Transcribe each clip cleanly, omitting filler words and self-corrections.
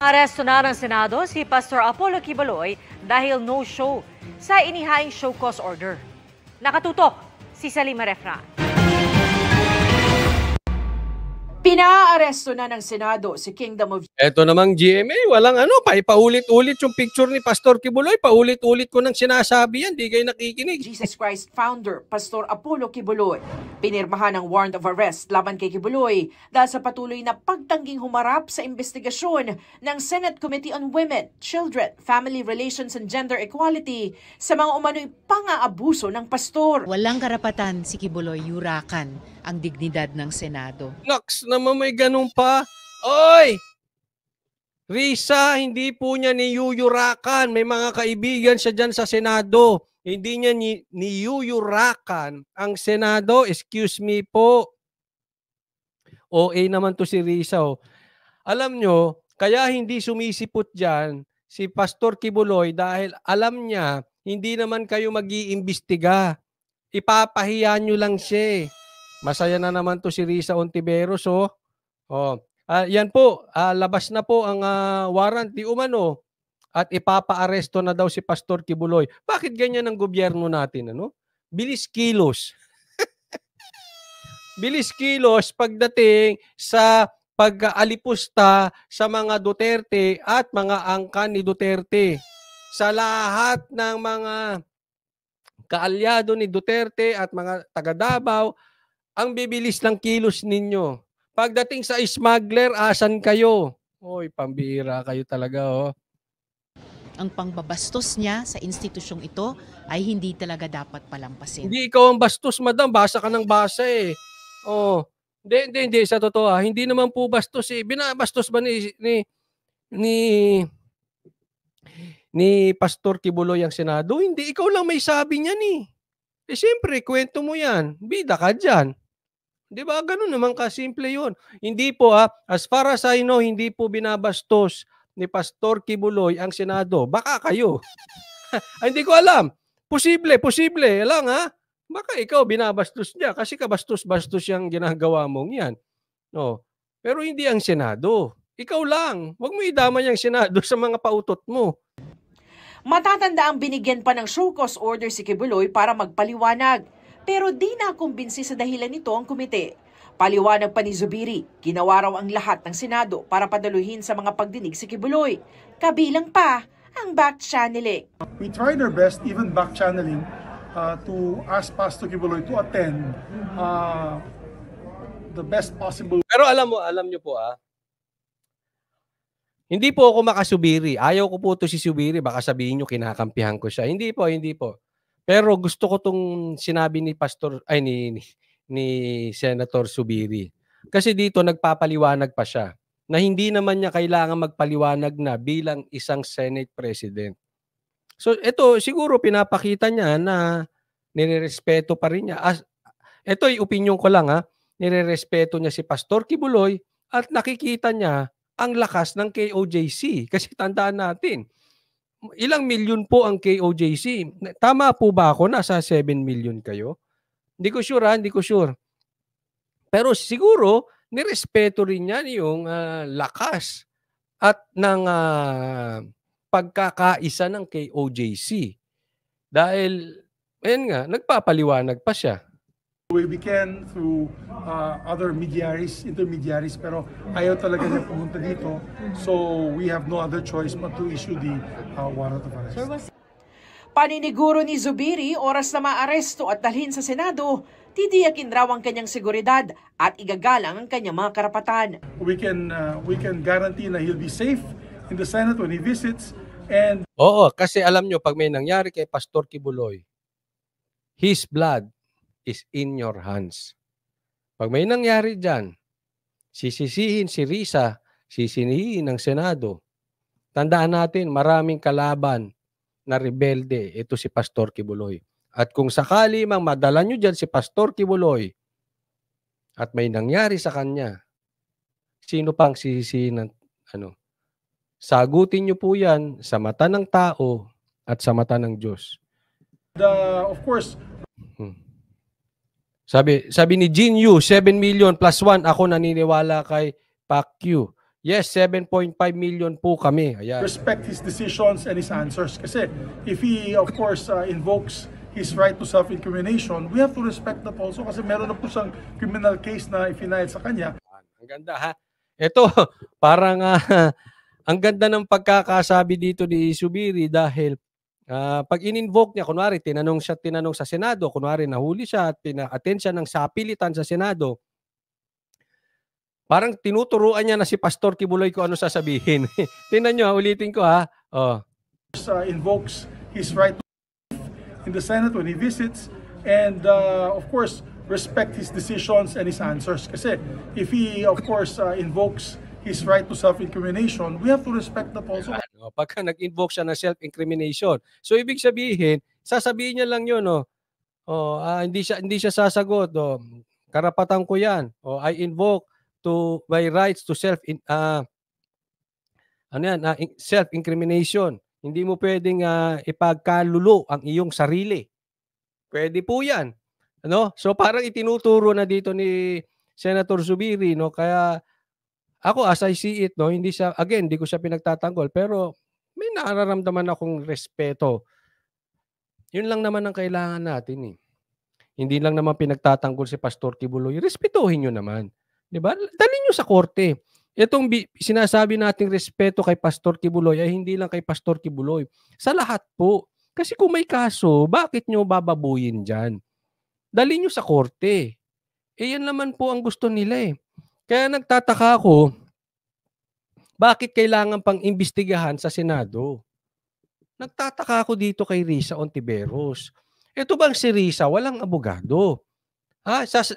Aresto na ng Senado si Pastor Apollo Quiboloy dahil no-show sa inihaing show cause order. Nakatutok si Salima Refran. Pinaaresto na ng Senado si Kingdom of... Eto namang GMA, walang paulit-ulit yung picture ni Pastor Quiboloy. Paulit-ulit ko nang sinasabi yan, di kayo nakikinig. Jesus Christ founder, Pastor Apollo Quiboloy. Pinirmahan ng warrant of arrest laban kay Quiboloy dahil sa patuloy na pagtangging humarap sa investigasyon ng Senate Committee on Women, Children, Family Relations and Gender Equality sa mga umano'y pang-aabuso ng pastor. Walang karapatan si Quiboloy yurakan ang dignidad ng Senado. Nox naman may ganun pa. Oy! Risa, hindi po niya niyuyurakan. May mga kaibigan siya dyan sa Senado. Hindi niya niyuyurakan ang Senado. Excuse me po. OA naman to si Risa. Oh. Alam nyo, kaya hindi sumisipot dyan si Pastor Quiboloy dahil alam niya hindi naman kayo mag-iimbestiga. Ipapahiya nyo lang siya. Masaya na naman to si Risa Ontiveros. Yan po, labas na po ang warrant di umano at ipapaaresto na daw si Pastor Quiboloy. Bakit ganyan ang gobyerno natin? Ano? Bilis kilos. Bilis kilos pagdating sa pag-alipusta sa mga Duterte at mga angkan ni Duterte. Sa lahat ng mga kaalyado ni Duterte at mga taga-Davao, ang bibilis ng kilos ninyo. Pagdating sa smuggler, asan kayo? Oy, pambira kayo talaga, oh. Ang pangbabastos niya sa institusyong ito ay hindi talaga dapat palampasin. Hindi ikaw ang bastos, madam. Basa ka ng basa eh. Oh. Hindi. Sa totoo, hindi naman po bastos eh. Binabastos ba ni Pastor Quiboloy ang Senado? Hindi. Ikaw lang may sabi niyan eh. Eh siyempre, kwento mo yan. Bida ka dyan. Di ba? Ganun naman kasimple yun. Hindi po as far as I know, hindi po binabastos ni Pastor Quiboloy ang Senado. Baka kayo. Ay, hindi ko alam. Posible lang Baka ikaw binabastos niya kasi kabastos-bastos yung ginagawa mong yan. No. Pero hindi ang Senado. Ikaw lang. Huwag mo idama yung Senado sa mga pautot mo. Matatanda ang binigyan pa ng show cause order si Quiboloy para magpaliwanag. Pero di nakumbinsi sa dahilan nito ang komite. Paliwanag pa ni Zubiri, ginawa raw ang lahat ng Senado para padaluhin sa mga pagdinig si Quiboloy. Kabilang pa ang back-channeling. We tried our best, even back-channeling, to ask Pastor Quiboloy to attend the best possible. Pero alam nyo po hindi po ako makasubiri. Ayaw ko po to si Subiri. Baka sabihin nyo kinakampihan ko siya. Hindi po. Pero gusto ko tong sinabi ni ni Senator Subiri. Kasi dito nagpapaliwanag pa siya na hindi naman niya kailangan magpaliwanag na bilang isang Senate President. So ito siguro pinapakita niya na nirerespeto pa rin niya. Ito yung opinion ko lang nirerespeto niya si Pastor Quiboloy at nakikita niya ang lakas ng KOJC. Kasi tandaan natin, ilang milyon po ang KOJC. Tama po ba ako? Nasa 7 million kayo? Hindi ko sure. Pero siguro, nirespeto rin yan yung lakas at ng pagkakaisa ng KOJC. Dahil, nagpapaliwanag pa siya. We can through other intermediaries, pero ayaw talaga niya pumunta dito. So we have no other choice but to issue the warrant of arrest. Paniniguro ni Zubiri, oras na maaresto at dalhin sa Senado, titiyakin raw ang kanyang seguridad at igagalang ang kanyang mga karapatan. We can guarantee na he'll be safe in the Senate when he visits. And oo, kasi alam nyo, pag may nangyari kay Pastor Quiboloy, his blood is in your hands. Pag may nangyari dyan, sisisihin si Risa, sisinihin ng Senado. Tandaan natin, maraming kalaban na rebelde, ito si Pastor Quiboloy. At kung sakali mang madala nyo dyan si Pastor Quiboloy at may nangyari sa kanya, sino pang sisisihin ng sagutin nyo po yan sa mata ng tao at sa mata ng Diyos. Of course, Sabi ni Jin Yu, 7 million plus 1, ako naniniwala kay Pacquiao. Yes, 7.5 million po kami. Ayan. Respect his decisions and his answers. Kasi if he, of course, invokes his right to self-incrimination, we have to respect that also kasi meron na po siyang criminal case na ifinail sa kanya. Ang ganda ha. Ito, parang ang ganda ng pagkakasabi dito ni Zubiri dahil pag in-invoke niya, kunwari, tinanong sa Senado, kunwari, nahuli siya at pina-attend siya ng sapilitan sa Senado, parang tinuturuan niya na si Pastor Kibuloy kung ano sasabihin. Tingnan nyo, ulitin ko ha. Oh. Invokes his right in the Senate when he visits and, of course, respect his decisions and his answers. Kasi if he, of course, invokes his right to self-incrimination, we have to respect that also. Pagka nag-invoke siya ng self-incrimination. So, ibig sabihin, sasabihin niya lang yun, hindi siya sasagot. Karapatan ko yan. I invoke to my rights to self-incrimination. Hindi mo pwedeng ipagkalulo ang iyong sarili. Pwede po yan. So, parang itinuturo na dito ni Senator Zubiri, no? Kaya, ako, as I see it, no, hindi ko siya pinagtatanggol, pero may nararamdaman akong respeto. Yun lang naman ang kailangan natin eh. Hindi lang naman pinagtatanggol si Pastor Kibuloy. Respetuhin nyo naman. Diba? Dalhin nyo sa korte. Itong sinasabi nating respeto kay Pastor Kibuloy ay hindi lang kay Pastor Kibuloy. Sa lahat po. Kasi kung may kaso, bakit nyo bababuyin dyan? Dalhin nyo sa korte. Yan naman po ang gusto nila eh. Kaya nagtataka ako, bakit kailangan pang imbestigahan sa Senado? Nagtataka ako dito kay Risa Ontiveros. Ito bang si Risa, walang abogado?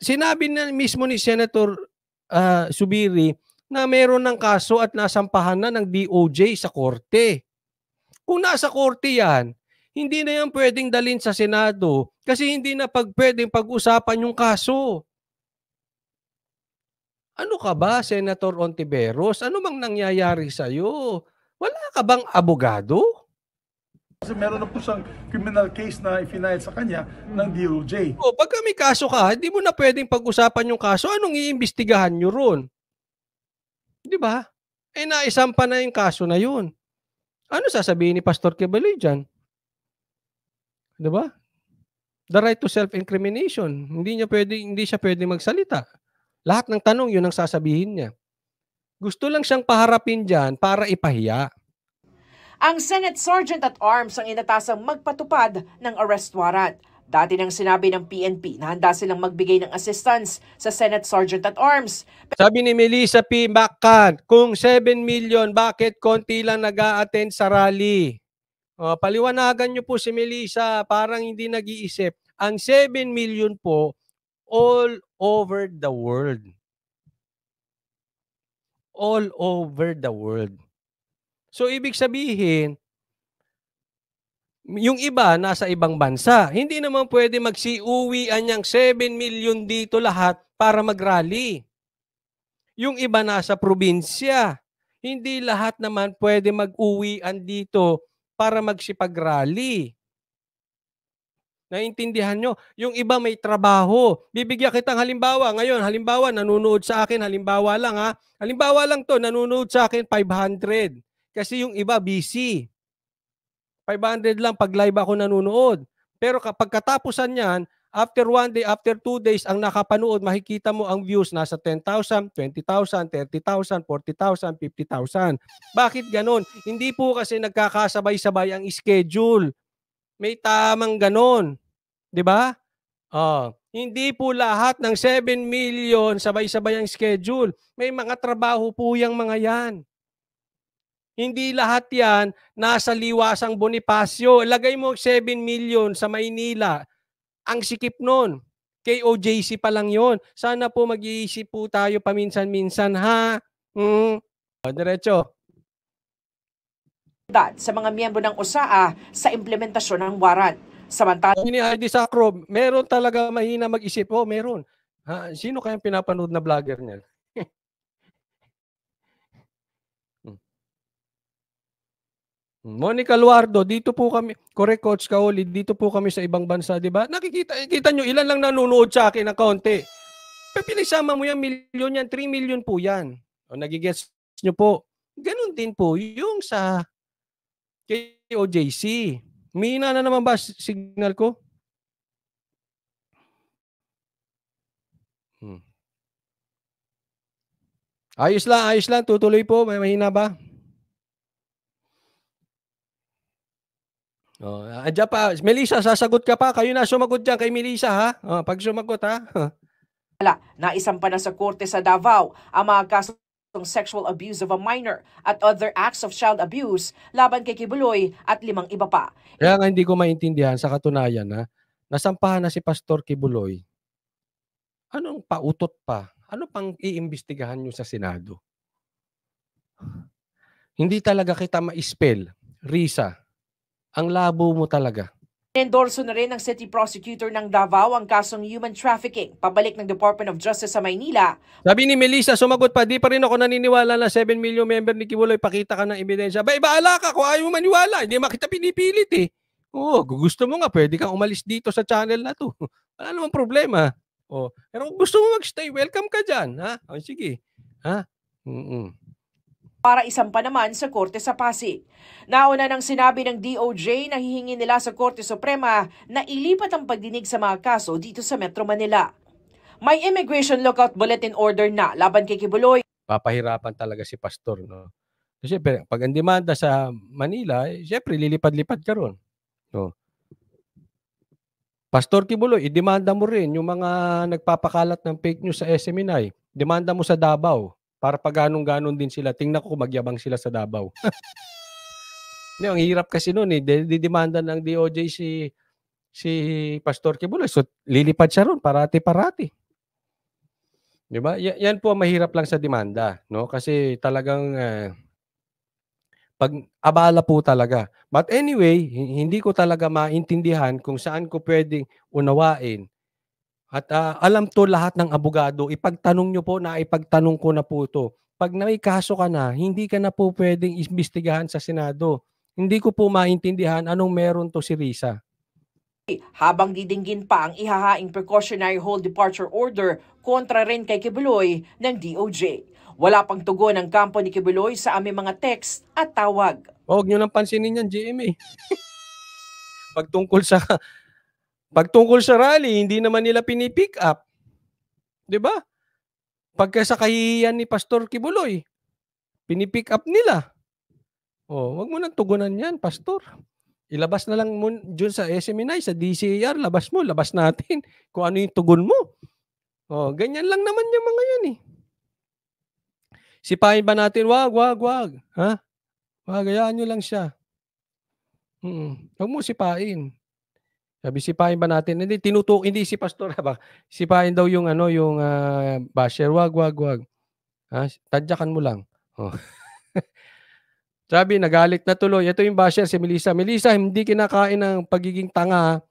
Sinabi na mismo ni Senator Zubiri na meron ng kaso at nasampahan na ng DOJ sa korte. Kung nasa korte yan, hindi na yan pwedeng dalhin sa Senado kasi hindi na pwedeng pag-usapan yung kaso. Ano ka ba, Senator Ontiveros? Ano bang nangyayari sa'yo? Wala ka bang abogado? Kasi meron na po siyang criminal case na ifinail sa kanya ng DOJ. Pagka may kaso ka, hindi mo na pwedeng pag-usapan yung kaso. Anong iimbestigahan nyo ron? Di ba? Naisampa na yung kaso na yun. Ano sasabihin ni Pastor Kibuloy dyan? Di ba? The right to self-incrimination. Hindi siya pwedeng magsalita. Lahat ng tanong, yun ang sasabihin niya. Gusto lang siyang paharapin dyan para ipahiya. Ang Senate Sergeant at Arms ang inatasang magpatupad ng arrest warrant. Dati nang sinabi ng PNP na handa silang magbigay ng assistance sa Senate Sergeant at Arms. Sabi ni Melissa P. Maccan, kung 7 million, bakit konti lang nag-a-attend sa rally? Paliwanagan niyo po si Melissa, parang hindi nag-iisip. Ang 7 million po, all over the world. All over the world. So, ibig sabihin, yung iba nasa ibang bansa. Hindi naman pwede magsiuwian niyang 7 million dito lahat para mag-rally. Yung iba nasa probinsya. Hindi lahat naman pwede mag-uwian dito para magsipag-rally. Naintindihan nyo? Yung iba may trabaho. Bibigyan kitang halimbawa. Ngayon, halimbawa, nanonood sa akin, halimbawa lang ha. Halimbawa lang to, nanonood sa akin 500. Kasi yung iba busy. 500 lang pag live ako nanonood. Pero kapag katapusan yan, after 1 day, after 2 days, ang nakapanood, makikita mo ang views nasa 10,000, 20,000, 30,000, 40,000, 50,000. Bakit ganon? Hindi po kasi nagkakasabay-sabay ang schedule. May tamang ganon. 'Di ba? Hindi po lahat ng 7 million sabay-sabay ang schedule. May mga trabaho po yang mga yan. Hindi lahat yan nasa Liwasang Bonifacio. Lagay mo 7 million sa Maynila. Ang sikip nun. KOJC pa lang yon. Sana po mag-iisip po tayo paminsan-minsan ha. Diretso. Sa mga miyembro ng OSAA sa implementasyon ng warrant. Samantala, ni Heidi Sacro, meron talaga mahina mag-isip. Meron. Sino kayang pinapanood na vlogger niya? Monica Luardo, dito po kami, correct Coach Kaoli, dito po kami sa ibang bansa, di ba? Nakikita nyo, ilan lang nanonood sa akin ng kaunti. Pinisama mo yan, milyon yan, 3 million po yan. Nagigets nyo po. Ganun din po yung sa kay OJC. Mahina na naman ba signal ko? Ayos lang. Tutuloy po. May mahina ba? Andiyan pa. Melissa, sasagot ka pa. Kayo na sumagot dyan kay Melissa, ha? Pag sumagot, ha? Naisampa na sa korte sa Davao ang mga kasong sexual abuse of a minor at other acts of child abuse laban kay Kibuloy at 5 iba pa. Kaya nga hindi ko maintindihan sa katunayan, ha? Nasampahan na si Pastor Kibuloy. Anong pautot pa? Ano pang iimbestigahan nyo sa Senado? Hindi talaga kita ma-spell, Risa. Ang labo mo talaga. Endorso na rin ng City Prosecutor ng Davao ang kasong human trafficking pabalik ng Department of Justice sa Maynila. Sabi ni Melissa, sumagot pa, di pa rin ako naniniwala na 7 million member ni Kibuloy, pakita ka ng ebidensya. Bahala ka kung ayaw mo maniwala, hindi makita pinipilit eh. Oo, gusto mo nga, pwede kang umalis dito sa channel na to. Wala namang problema. Pero kung gusto mo magstay, welcome ka dyan. Ha? Sige. Ha? Para isampa naman sa Korte sa Pasig. Nauna nang sinabi ng DOJ na hihingi nila sa Korte Suprema na ilipat ang pagdinig sa mga kaso dito sa Metro Manila. May immigration lookout bulletin order na laban kay Kibuloy. Papahirapan talaga si Pastor, no? Kasi pag ang demanda sa Manila, syempre lilipad-lipad ka ron. No? Pastor Kibuloy, idemanda mo rin yung mga nagpapakalat ng fake news sa SMNI. Demanda mo sa Davao. Para pag ganun-ganon din sila. Tingnan ko kung magyabang sila sa Davao. Ang hirap kasi noon eh. Didemanda ng DOJ si Pastor Kibuloy. So, lilipad siya ron. Parati-parati. Diba? Yan po mahirap lang sa demanda. No? Kasi talagang pag-abala po talaga. But anyway, hindi ko talaga maintindihan kung saan ko pwedeng unawain. At alam to lahat ng abogado, ipagtanong nyo po na ipagtanong ko na po to. Pag may kaso ka na, hindi ka na po pwedeng imbestigahan sa Senado. Hindi ko po maintindihan anong meron to si Risa. Habang didinggin pa ang ihahaing precautionary hold departure order kontra rin kay Kibuloy ng DOJ. Wala pang tugon ang kampo ni Kibuloy sa aming mga text at tawag. Huwag nyo nang pansinin yan, GMA. Pagtungkol sa rally, hindi naman nila pinipick up. 'Di ba? Pagka sa kahihiyan ni Pastor Kibuloy, pinipick up nila. Wag mo nang tugunan 'yan, Pastor. Ilabas na lang mo dyan sa SMNI, sa DCAR, labas natin kung ano yung tugon mo. Ganyan lang naman yung mga yan eh. Sipahin ba natin? Wag. Ha? Hayaan nyo lang siya. Huwag mo sipahin. Sabi, sipahin ba natin? Hindi si Pastor ba? Sipahin daw yung basher. Wag. Ha? Tadyakan mo lang. Sabi, nagalit na tuloy. Ito yung basher si Melissa. Melissa, hindi kinakain ng pagiging tanga.